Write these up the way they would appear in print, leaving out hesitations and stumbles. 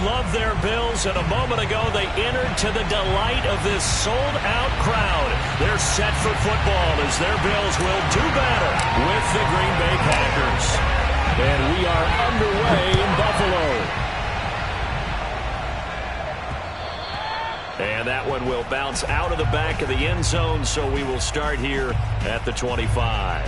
love their Bills, and a moment ago they entered to the delight of this sold-out crowd. They're set for football as their Bills will do battle with the Green Bay Packers. And we are underway in Buffalo. And that one will bounce out of the back of the end zone, so we will start here at the 25.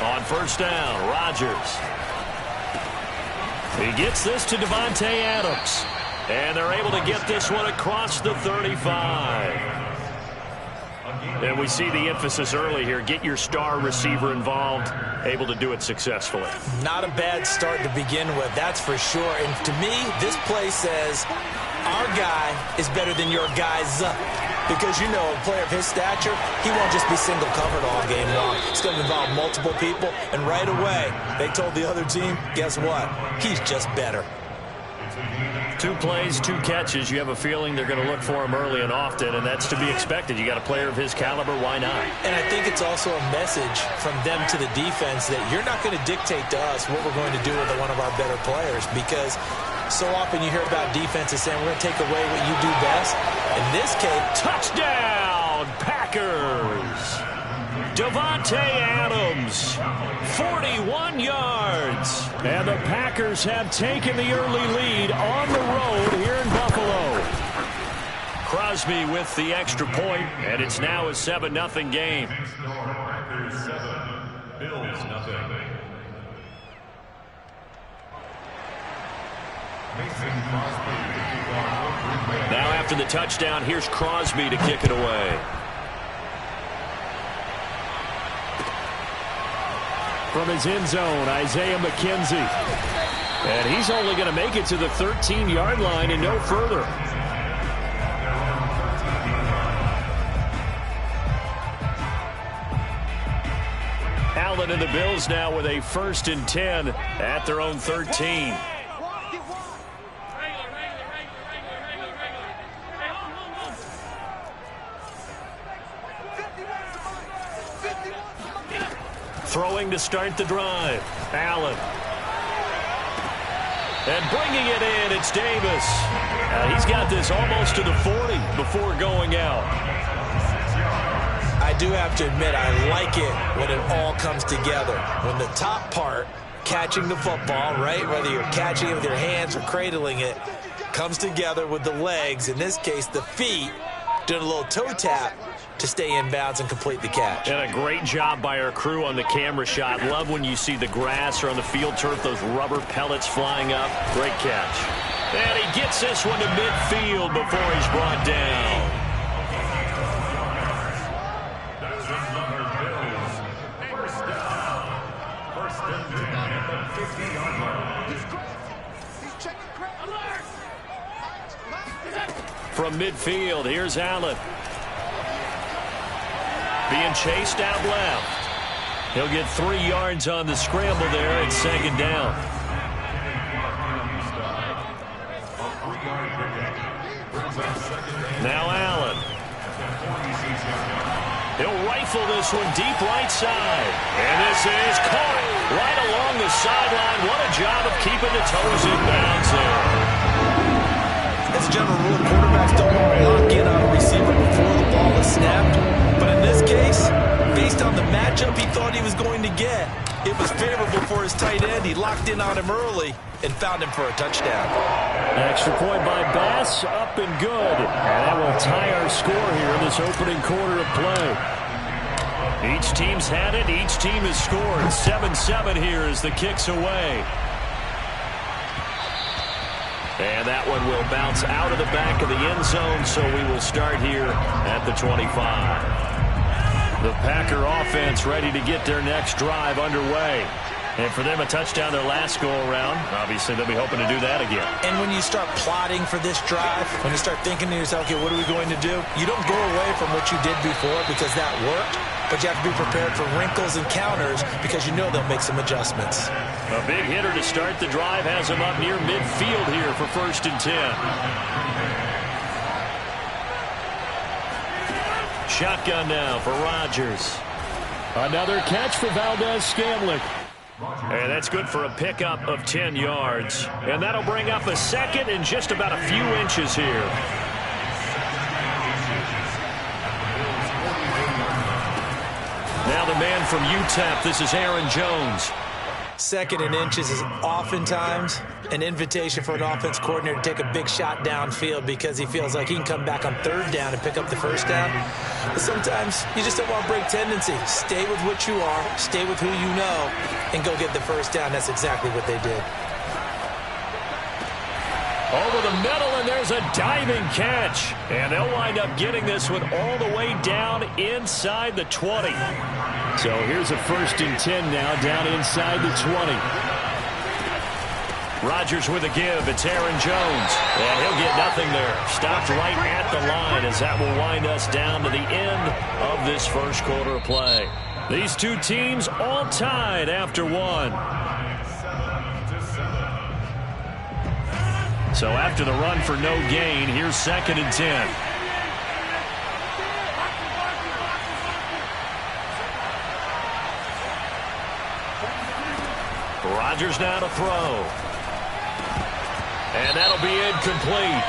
On first down, Rodgers. He gets this to Davante Adams. And they're able to get this one across the 35. And we see the emphasis early here. Get your star receiver involved. Able to do it successfully. Not a bad start to begin with, that's for sure. And to me, this play says our guy is better than your guy's up. Because, you know, a player of his stature, he won't just be single covered all game long. It's going to involve multiple people. And right away, they told the other team, guess what? He's just better. 2 plays, 2 catches. You have a feeling they're going to look for him early and often, and that's to be expected. You got a player of his caliber, why not? And I think it's also a message from them to the defense that you're not going to dictate to us what we're going to do with one of our better players, because so often you hear about defenses saying we're going to take away what you do best. In this case, touchdown, Packers! Davante Adams, 41 yards. And the Packers have taken the early lead on the road here in Buffalo. Crosby with the extra point, and it's now a 7-0 game. Now after the touchdown, here's Crosby to kick it away. From his end zone, Isaiah McKenzie. And he's only going to make it to the 13-yard line and no further. Allen and the Bills now with a 1st and 10 at their own 13. Throwing to start the drive. Allen. And bringing it in, it's Davis. He's got this almost to the 40 before going out. I do have to admit, I like it when it all comes together. When the top part, catching the football, right, whether you're catching it with your hands or cradling it, comes together with the legs, in this case the feet, doing a little toe tap to stay in bounds and complete the catch. And a great job by our crew on the camera shot. Love when you see the grass or on the field turf, those rubber pellets flying up. Great catch. And he gets this one to midfield before he's brought down. From midfield, here's Allen. Being chased out left. He'll get 3 yards on the scramble there at 2nd down. Now Allen. He'll rifle this one deep right side. And this is caught right along the sideline. What a job of keeping the toes in bounds there. As a general rule, quarterbacks don't want to lock in on a receiver before the ball is snapped. But in this case, based on the matchup he thought he was going to get, it was favorable for his tight end. He locked in on him early and found him for a touchdown. Extra point by Bass, up and good. And that will tie our score here in this opening quarter of play. Each team's had it. Each team has scored. 7-7 here as the kick's away. And that one will bounce out of the back of the end zone, so we will start here at the 25. The Packer offense ready to get their next drive underway. And for them, a touchdown their last go-around. Obviously, they'll be hoping to do that again. And when you start plotting for this drive, when you start thinking to yourself, okay, what are we going to do? You don't go away from what you did before because that worked. but you have to be prepared for wrinkles and counters because you know they'll make some adjustments. A big hitter to start the drive has him up near midfield here for 1st and 10. Shotgun now for Rodgers. Another catch for Valdez-Scantling. And that's good for a pickup of 10 yards. And that'll bring up a 2nd and just about a few inches here. Now the man from UTEP, this is Aaron Jones. 2nd and inches is oftentimes an invitation for an offense coordinator to take a big shot downfield because he feels like he can come back on 3rd down and pick up the 1st down. But sometimes you just don't want to break tendency. Stay with what you are, stay with who you know, and go get the 1st down. That's exactly what they did. Over the middle, and there's a diving catch. And they'll wind up getting this one all the way down inside the 20. So here's a 1st and 10 now down inside the 20. Rodgers with a give. It's Aaron Jones. And he'll get nothing there. Stopped right at the line as that will wind us down to the end of this 1st quarter of play. These two teams all tied after 1. So after the run for no gain, here's 2nd and 10. Rodgers now to throw. And that'll be incomplete.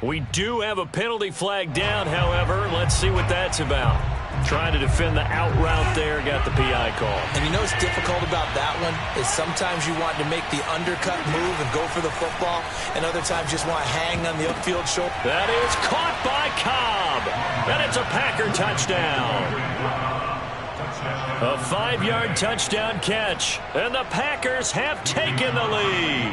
We do have a penalty flag down, however. Let's see what that's about. Trying to defend the out route there, got the PI call. And you know what's difficult about that one is sometimes you want to make the undercut move and go for the football, and other times you just want to hang on the upfield shoulder. That is caught by Cobb. And it's a Packer touchdown. A 5-yard touchdown catch, and the Packers have taken the lead.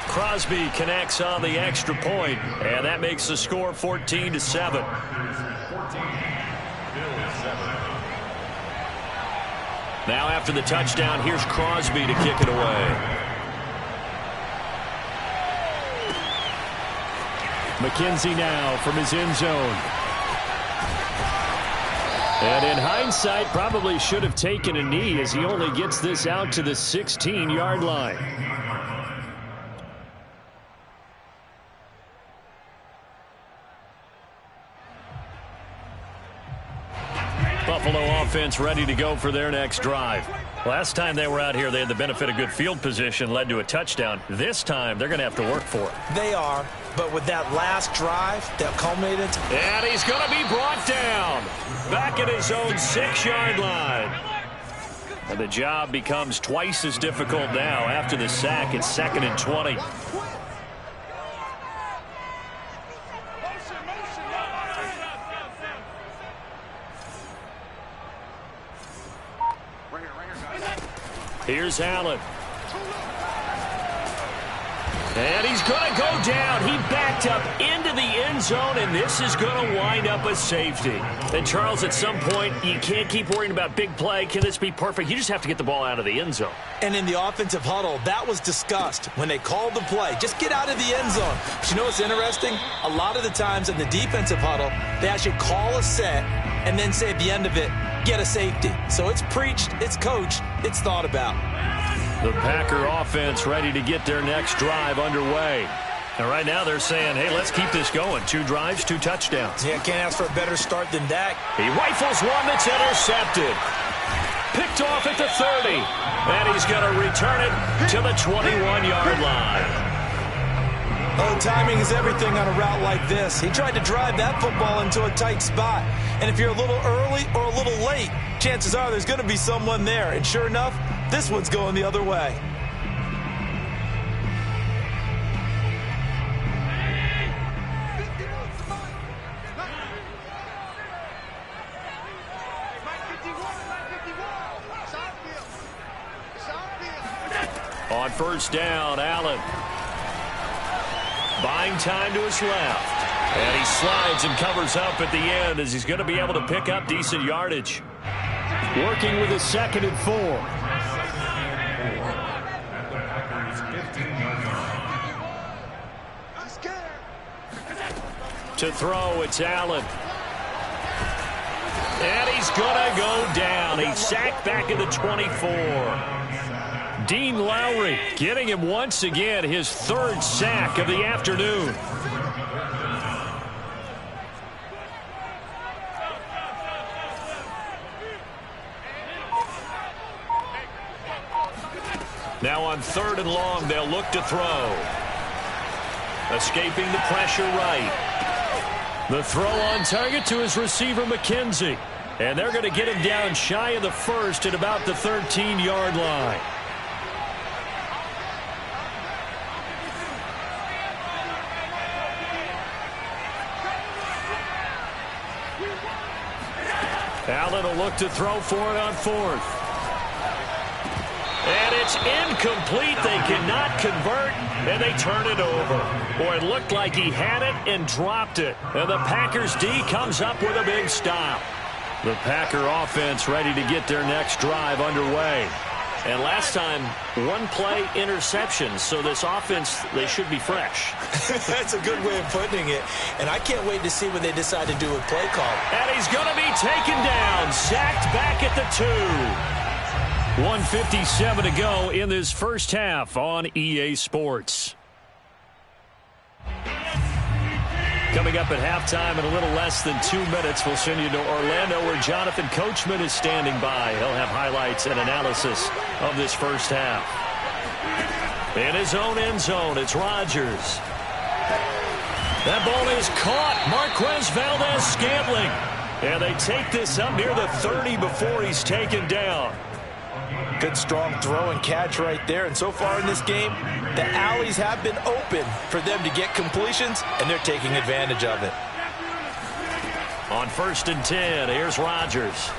Crosby connects on the extra point, and that makes the score 14-7. Now after the touchdown, here's Crosby to kick it away. McKenzie now from his end zone. And in hindsight, probably should have taken a knee as he only gets this out to the 16-yard line. Buffalo offense ready to go for their next drive. Last time they were out here, they had the benefit of good field position, led to a touchdown. This time, they're going to have to work for it. They are, but with that last drive that culminated. And he's going to be brought down back at his own 6-yard line. And the job becomes twice as difficult now after the sack. It's 2nd and 20. Here's Allen. And he's going to go down. He backed up into the end zone, and this is going to wind up a safety. And, Charles, at some point, you can't keep worrying about big play. Can this be perfect? You just have to get the ball out of the end zone. And in the offensive huddle, that was discussed when they called the play. Just get out of the end zone. But you know what's interesting? A lot of the times in the defensive huddle, they actually call a set and then say at the end of it, get a safety. So it's preached, it's coached, it's thought about. The Packer offense ready to get their next drive underway. And right now they're saying, hey, let's keep this going. 2 drives, 2 touchdowns. Yeah, can't ask for a better start than that. He rifles one that's intercepted. Picked off at the 30. And he's going to return it to the 21-yard line. Oh, timing is everything on a route like this. He tried to drive that football into a tight spot. And if you're a little early or a little late, chances are there's going to be someone there. And sure enough, this one's going the other way. On first down, Allen. Buying time to his left. And he slides and covers up at the end as he's going to be able to pick up decent yardage. Working with his 2nd and 4. To throw, it's Allen. And he's going to go down. He's sacked back at the 24. Dean Lowry getting him once again his third sack of the afternoon. Now on 3rd and long, they'll look to throw. Escaping the pressure right. The throw on target to his receiver, McKenzie. And they're going to get him down shy of the first at about the 13-yard line. Allen will look to throw for it on 4th. And it's incomplete. They cannot convert, and they turn it over. Boy, it looked like he had it and dropped it. And the Packers D comes up with a big stop. The Packer offense ready to get their next drive underway. And last time, one play interception. So this offense, they should be fresh. That's a good way of putting it. And I can't wait to see when they decide to do a play call. And he's going to be taken down, sacked back at the 2. 1:57 to go in this first half on EA Sports. Coming up at halftime in a little less than 2 minutes, we'll send you to Orlando where Jonathan Coachman is standing by. He'll have highlights and analysis of this first half. In his own end zone, it's Rodgers. That ball is caught. Marquez Valdes-Scantling. And they take this up near the 30 before he's taken down. Good, strong throw and catch right there. And so far in this game, the alleys have been open for them to get completions, and they're taking advantage of it. On 1st and 10, here's Rodgers.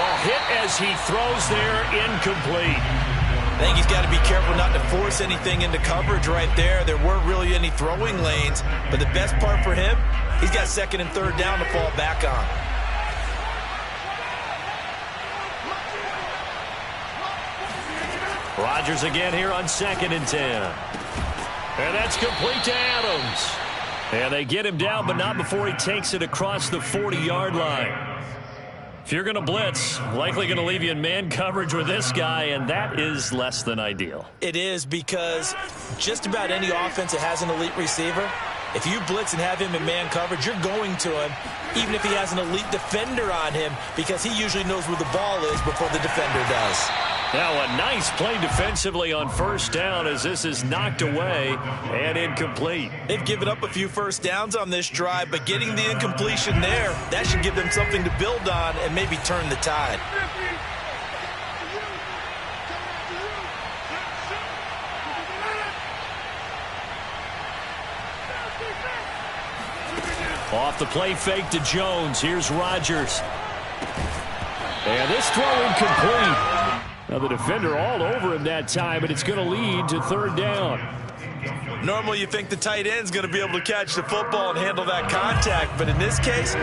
A hit as he throws there, incomplete. I think he's got to be careful not to force anything into coverage right there. There weren't really any throwing lanes, but the best part for him, he's got 2nd and 3rd down to fall back on. Rodgers again here on 2nd and 10. And that's complete to Adams. And they get him down, but not before he takes it across the 40-yard line. If you're going to blitz, likely going to leave you in man coverage with this guy, and that is less than ideal. It is, because just about any offense that has an elite receiver, if you blitz and have him in man coverage, you're going to him, even if he has an elite defender on him, because he usually knows where the ball is before the defender does. Now a nice play defensively on 1st down as this is knocked away and incomplete. They've given up a few first downs on this drive, but getting the incompletion there, that should give them something to build on and maybe turn the tide. Off the play fake to Jones. Here's Rodgers. And this throw incomplete. Now the defender all over him that time, and it's going to lead to 3rd down. Normally you think the tight end's going to be able to catch the football and handle that contact, but in this case,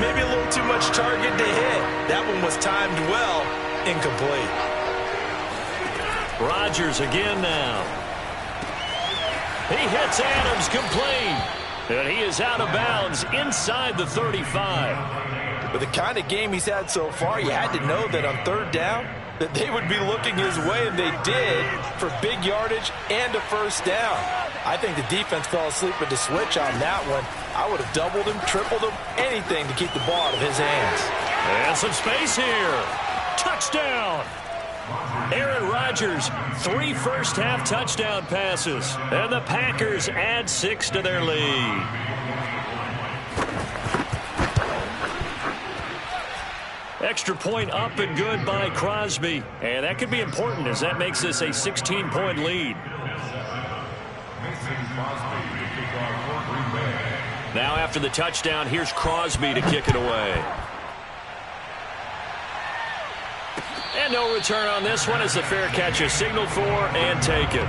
maybe a little too much target to hit. That one was timed well, incomplete. Rodgers again now. He hits Adams complete. And he is out of bounds inside the 35. With the kind of game he's had so far, you had to know that on 3rd down, that they would be looking his way, and they did, for big yardage and a 1st down. I think the defense fell asleep with the switch on that one. I would have doubled him, tripled him, anything to keep the ball out of his hands. And some space here. Touchdown. Aaron Rodgers, 3 first-half touchdown passes. And the Packers add 6 to their lead. Extra point up and good by Crosby. And that could be important as that makes this a 16-point lead. Now after the touchdown, here's Crosby to kick it away. And no return on this one as the fair catch is signaled for and taken.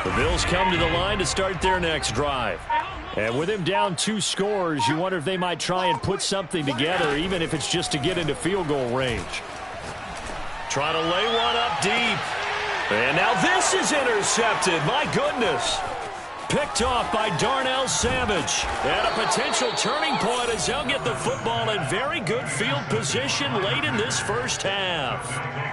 The Bills come to the line to start their next drive. And with him down 2 scores, you wonder if they might try and put something together, even if it's just to get into field goal range. Trying to lay one up deep. And now this is intercepted. My goodness. Picked off by Darnell Savage. And a potential turning point as they'll get the football in very good field position late in this first half.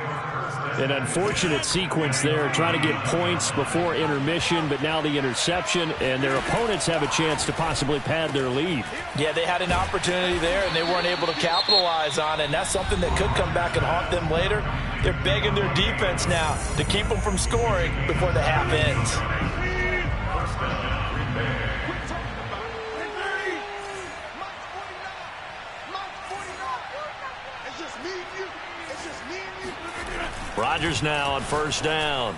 An unfortunate sequence there, trying to get points before intermission, but now the interception, and their opponents have a chance to possibly pad their lead. Yeah, they had an opportunity there, and they weren't able to capitalize on it, and that's something that could come back and haunt them later. They're begging their defense now to keep them from scoring before the half ends. Rodgers now on first down.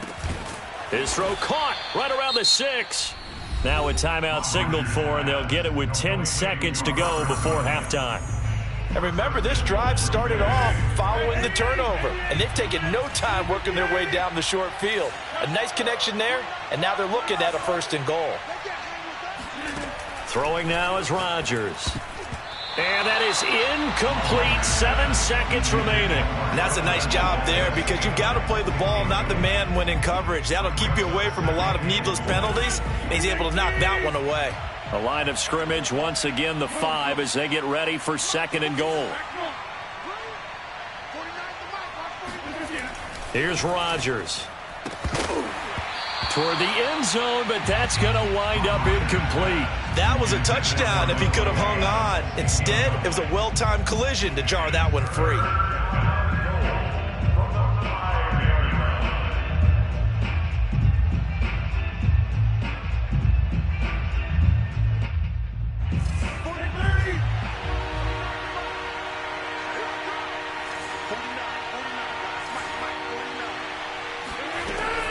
His throw caught right around the 6. Now a timeout signaled for, and they'll get it with 10 seconds to go before halftime. And remember, this drive started off following the turnover, and they've taken no time working their way down the short field. A nice connection there, and now they're looking at a 1st and goal. Throwing now is Rodgers. And that is incomplete. 7 seconds remaining. And that's a nice job there because you've got to play the ball, not the man when in coverage. That'll keep you away from a lot of needless penalties, and he's able to knock that one away. A line of scrimmage, once again the 5 as they get ready for 2nd and goal. Here's Rodgers. Toward the end zone, but that's going to wind up incomplete. That was a touchdown if he could have hung on. Instead, it was a well-timed collision to jar that one free.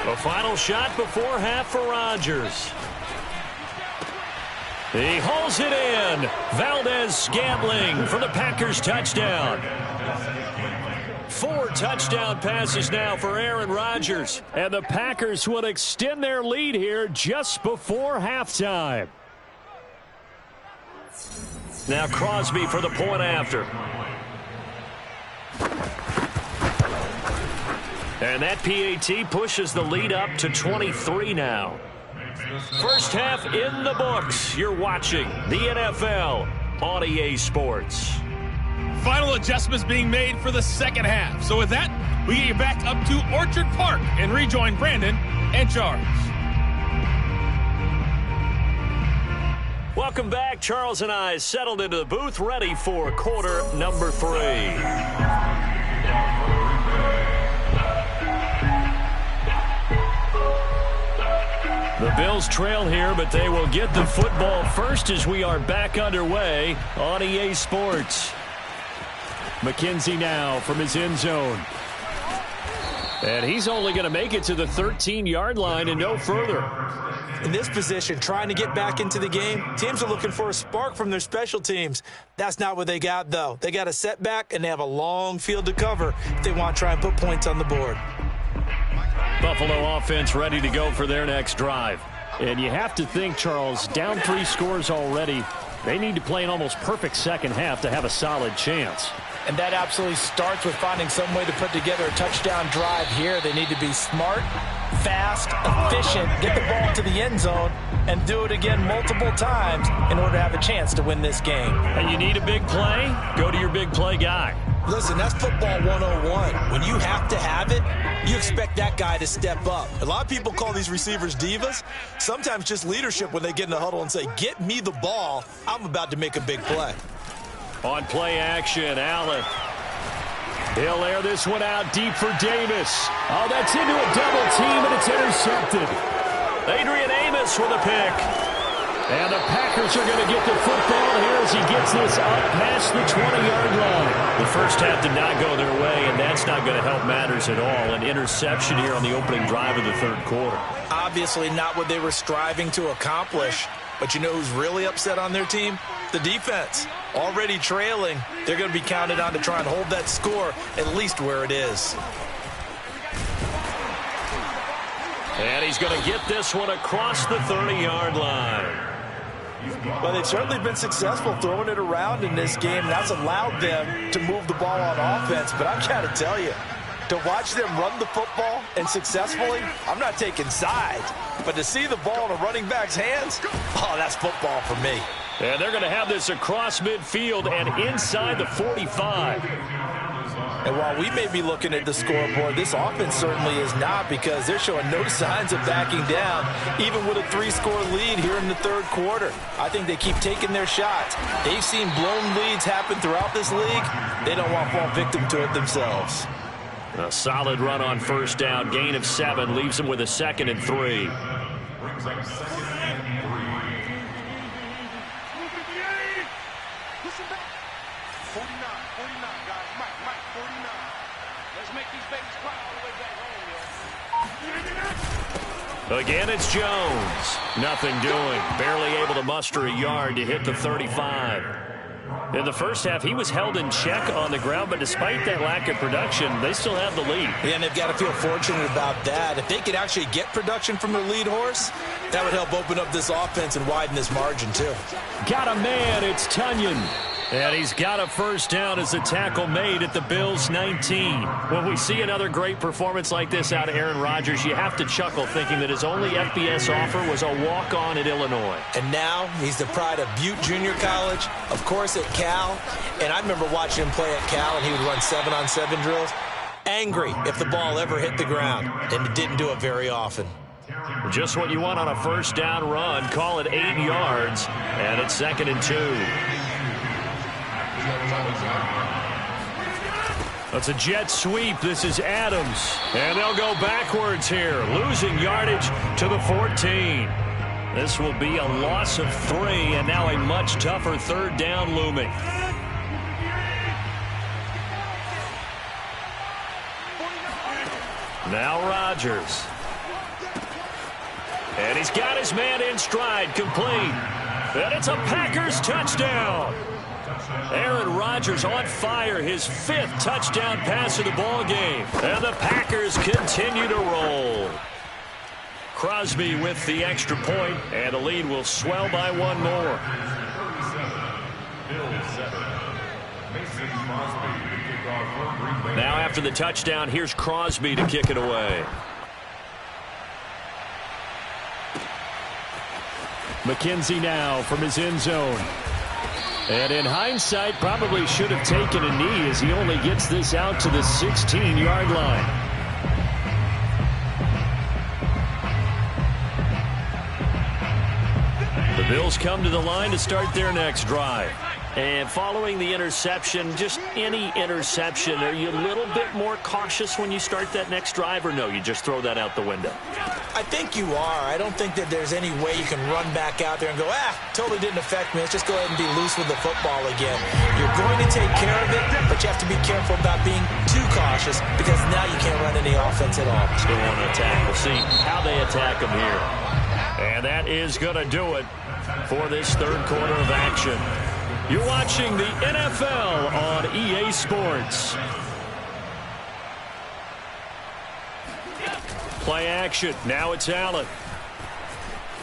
A final shot before half for Rodgers. He hauls it in. Valdez-Scantling for the Packers touchdown. 4 touchdown passes now for Aaron Rodgers. And the Packers will extend their lead here just before halftime. Now Crosby for the point after. And that PAT pushes the lead up to 23 now. First half in the books. You're watching the NFL on EA Sports. Final adjustments being made for the second half. So with that, we get you back up to Orchard Park and rejoin Brandon and Charles. Welcome back. Charles and I settled into the booth, ready for quarter number 3. The Bills trail here, but they will get the football first as we are back underway on EA Sports. McKenzie now from his end zone. And he's only going to make it to the 13-yard line and no further. In this position, trying to get back into the game, teams are looking for a spark from their special teams. That's not what they got, though. They got a setback, and they have a long field to cover if they want to try and put points on the board. Buffalo offense ready to go for their next drive. And you have to think, Charles, down 3 scores already. They need to play an almost perfect second half to have a solid chance. And that absolutely starts with finding some way to put together a touchdown drive here. They need to be smart, fast, efficient, get the ball to the end zone, and do it again multiple times in order to have a chance to win this game. And you need a big play? Go to your big play guy. Listen, that's football 101. When you have to have it, you expect that guy to step up. A lot of people call these receivers divas. Sometimes just leadership when they get in the huddle and say, get me the ball. I'm about to make a big play. On play action, Allen. He'll air this one out deep for Davis. Oh, that's into a double team, and it's intercepted. Adrian Amos with a pick. And the Packers are going to get the football here as he gets this up past the 20-yard line. The first half did not go their way, and that's not going to help matters at all. An interception here on the opening drive of the third quarter. Obviously not what they were striving to accomplish. But you know who's really upset on their team? The defense. Already trailing. They're going to be counted on to try and hold that score at least where it is. And he's going to get this one across the 30-yard line. Well, they've certainly been successful throwing it around in this game. That's allowed them to move the ball on offense. But I've got to tell you, to watch them run the football and successfully, I'm not taking sides. But to see the ball in a running back's hands, oh, that's football for me. And they're going to have this across midfield and inside the 45. And while we may be looking at the scoreboard, this offense certainly is not, because they're showing no signs of backing down, even with a 3-score lead here in the third quarter. I think they keep taking their shots. They've seen blown leads happen throughout this league. They don't want to fall victim to it themselves. A solid run on first down. Gain of 7 leaves them with a 2nd and 3. Again, it's Jones. Nothing doing. Barely able to muster a yard to hit the 35. In the first half, he was held in check on the ground, but despite that lack of production, they still have the lead. Yeah, and they've got to feel fortunate about that. If they could actually get production from their lead horse, that would help open up this offense and widen this margin, too. Got a man. It's Tunyon. And he's got a first down as the tackle made at the Bills' 19. When we see another great performance like this out of Aaron Rodgers, you have to chuckle thinking that his only FBS offer was a walk-on at Illinois. And now he's the pride of Butte Junior College, of course at Cal. And I remember watching him play at Cal, and he would run 7-on-7 drills. Angry if the ball ever hit the ground, and it didn't do it very often. Just what you want on a first down run. Call it 8 yards, and it's 2nd and 2. That's a jet sweep. This is Adams. And they'll go backwards here, losing yardage to the 14. This will be a loss of 3, and now a much tougher third down looming. Now Rodgers. And he's got his man in stride, complete. And it's a Packers touchdown. Aaron Rodgers on fire, his 5th touchdown pass of the ball game. And the Packers continue to roll. Crosby with the extra point, and the lead will swell by 1 more. Now after the touchdown, here's Crosby to kick it away. McKenzie now from his end zone. And in hindsight, probably should have taken a knee as he only gets this out to the 16-yard line. The Bills come to the line to start their next drive. And following the interception, just any interception, are you a little bit more cautious when you start that next drive, or no, you just throw that out the window? I think you are. I don't think that there's any way you can run back out there and go, totally didn't affect me. Let's just go ahead and be loose with the football again. You're going to take care of it, but you have to be careful about being too cautious, because now you can't run any offense at all. Still want to attack. We'll see how they attack them here. And that is going to do it for this third quarter of action. You're watching the NFL on EA Sports. Play action. Now it's Allen.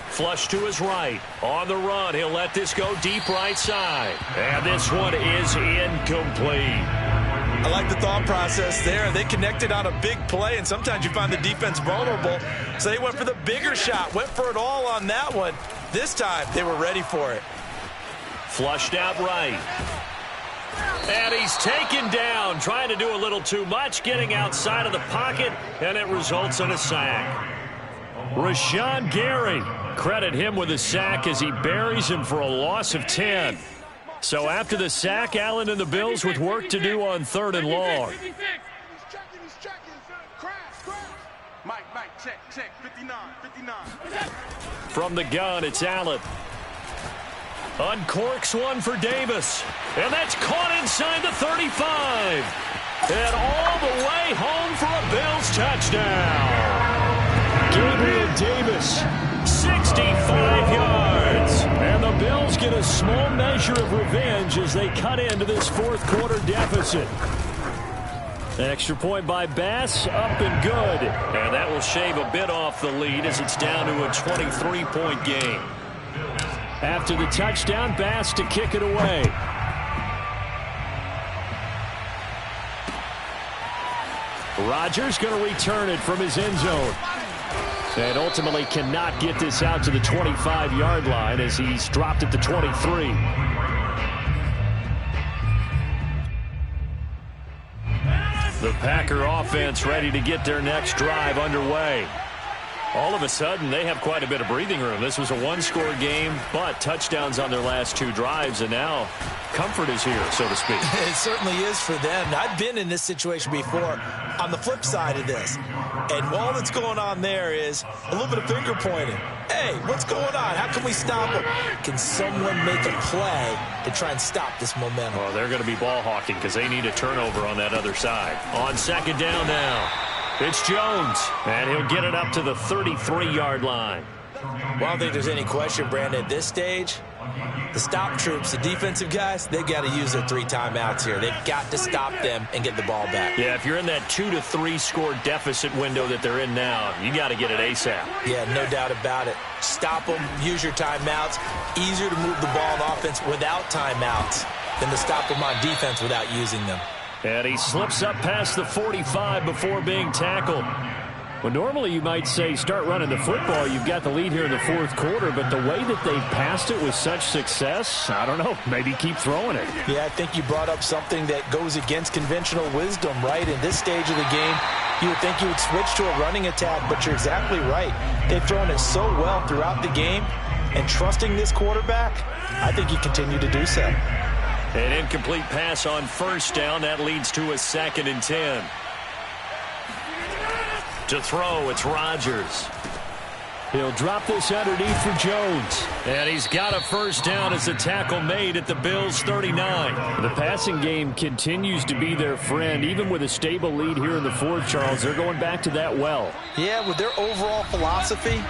Flush to his right. On the run. He'll let this go deep right side. And this one is incomplete. I like the thought process there. They connected on a big play, and sometimes you find the defense vulnerable. So they went for the bigger shot. Went for it all on that one. This time, they were ready for it. Flushed out right. And he's taken down, trying to do a little too much, getting outside of the pocket, and it results in a sack. Rashawn Gary, credit him with a sack as he buries him for a loss of 10. So after the sack, Allen and the Bills with work to do on 3rd and long. From the gun, it's Allen. Uncorks one for Davis. And that's caught inside the 35. And all the way home for a Bills touchdown. Gabriel Davis, 65 yards. And the Bills get a small measure of revenge as they cut into this fourth quarter deficit. Extra point by Bass, up and good. And that will shave a bit off the lead as it's down to a 23-point game. After the touchdown, Bass to kick it away. Rodgers going to return it from his end zone. And ultimately cannot get this out to the 25-yard line as he's dropped at the 23. The Packer offense ready to get their next drive underway. All of a sudden, they have quite a bit of breathing room. This was a one-score game, but touchdowns on their last 2 drives, and now comfort is here, so to speak. It certainly is for them. I've been in this situation before on the flip side of this. And all that's going on there is a little bit of finger pointing. Hey, what's going on? How can we stop them? Can someone make a play to try and stop this momentum? Well, they're going to be ball hawking because they need a turnover on that other side. On second down now, it's Jones, and he'll get it up to the 33-yard line. Well, I don't think there's any question, Brandon, at this stage, the stop troops, the defensive guys, they've got to use their 3 timeouts here. They've got to stop them and get the ball back. Yeah, if you're in that 2 to 3 score deficit window that they're in now, you got to get it ASAP. Yeah, no doubt about it. Stop them, use your timeouts. Easier to move the ball on offense without timeouts than to stop them on defense without using them. And he slips up past the 45 before being tackled. Well, normally you might say start running the football. You've got the lead here in the 4th quarter, but the way that they passed it with such success, I don't know, maybe keep throwing it. Yeah, I think you brought up something that goes against conventional wisdom, right? In this stage of the game, you would think you would switch to a running attack, but you're exactly right. They've thrown it so well throughout the game, and trusting this quarterback, I think you continue to do so. An incomplete pass on first down. That leads to a 2nd and 10. To throw, it's Rodgers. He'll drop this underneath for Jones. And he's got a first down as the tackle made at the Bills' 39. The passing game continues to be their friend. Even with a stable lead here in the 4th, Charles, they're going back to that well. Yeah, with their overall philosophy,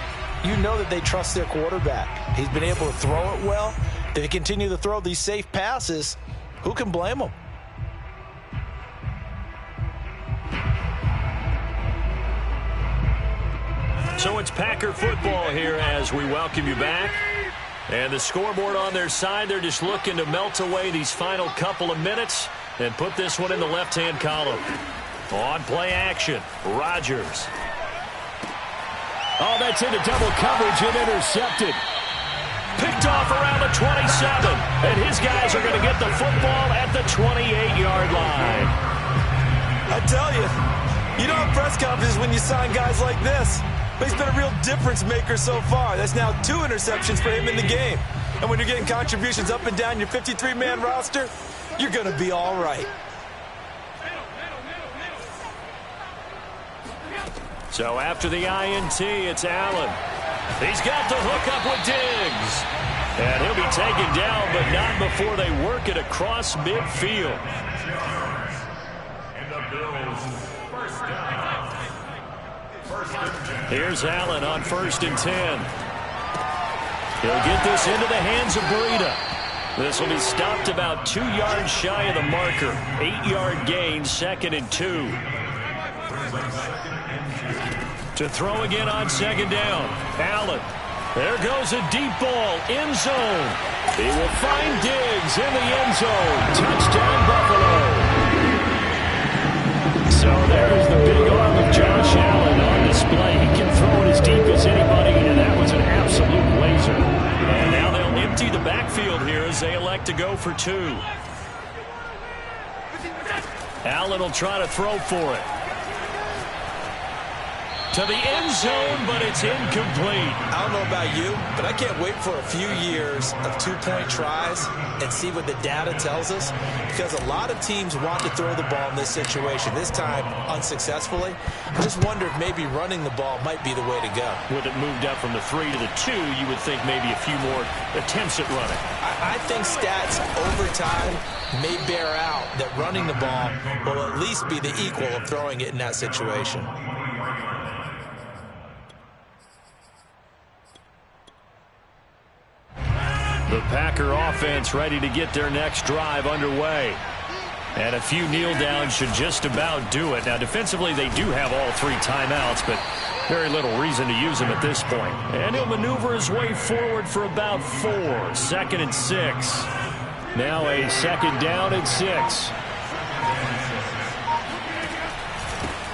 you know that they trust their quarterback. He's been able to throw it well. They continue to throw these safe passes. Who can blame them? So it's Packer football here as we welcome you back. And the scoreboard on their side, they're just looking to melt away these final couple of minutes and put this one in the left-hand column. On play action, Rodgers. Oh, that's into double coverage and intercepted. Picked off around the 27. And his guys are going to get the football at the 28-yard line. I tell you, you don't have press conferences when you sign guys like this. But he's been a real difference maker so far. That's now 2 interceptions for him in the game. And when you're getting contributions up and down your 53-man roster, you're going to be all right. So after the INT, it's Allen. He's got the hook up with Diggs. And he'll be taken down, but not before they work it across midfield. Here's Allen on 1st and 10. He'll get this into the hands of Breida. This will be stopped about 2 yards shy of the marker. 8-yard gain, 2nd and 2. To throw again on 2nd down. Allen. There goes a deep ball. End zone. He will find Diggs in the end zone. Touchdown, Buffalo. So there's the big arm of Josh Allen on display. He can throw it as deep as anybody, and that was an absolute laser. And now they'll empty the backfield here as they elect to go for 2. Allen will try to throw for it. To the end zone, but it's incomplete. I don't know about you, but I can't wait for a few years of 2-point tries and see what the data tells us, because a lot of teams want to throw the ball in this situation, this time unsuccessfully. I just wonder if maybe running the ball might be the way to go. With it moved up from the 3 to the 2, you would think maybe a few more attempts at running. I think stats over time may bear out that running the ball will at least be the equal of throwing it in that situation. The Packer offense ready to get their next drive underway. And a few kneel downs should just about do it. Now, defensively, they do have all 3 timeouts, but very little reason to use them at this point. And he'll maneuver his way forward for about 4. 2nd and 6. Now a 2nd down and 6.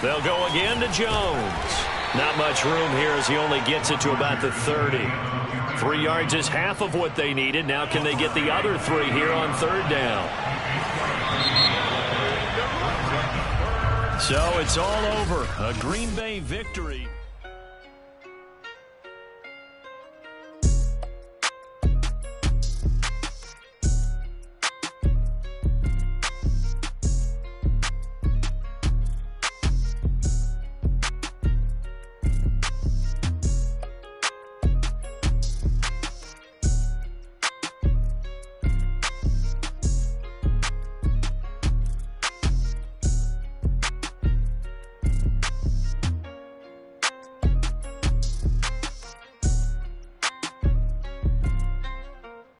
They'll go again to Jones. Not much room here as he only gets it to about the 30. 3 yards is half of what they needed. Now can they get the other 3 here on 3rd down? So it's all over. A Green Bay victory.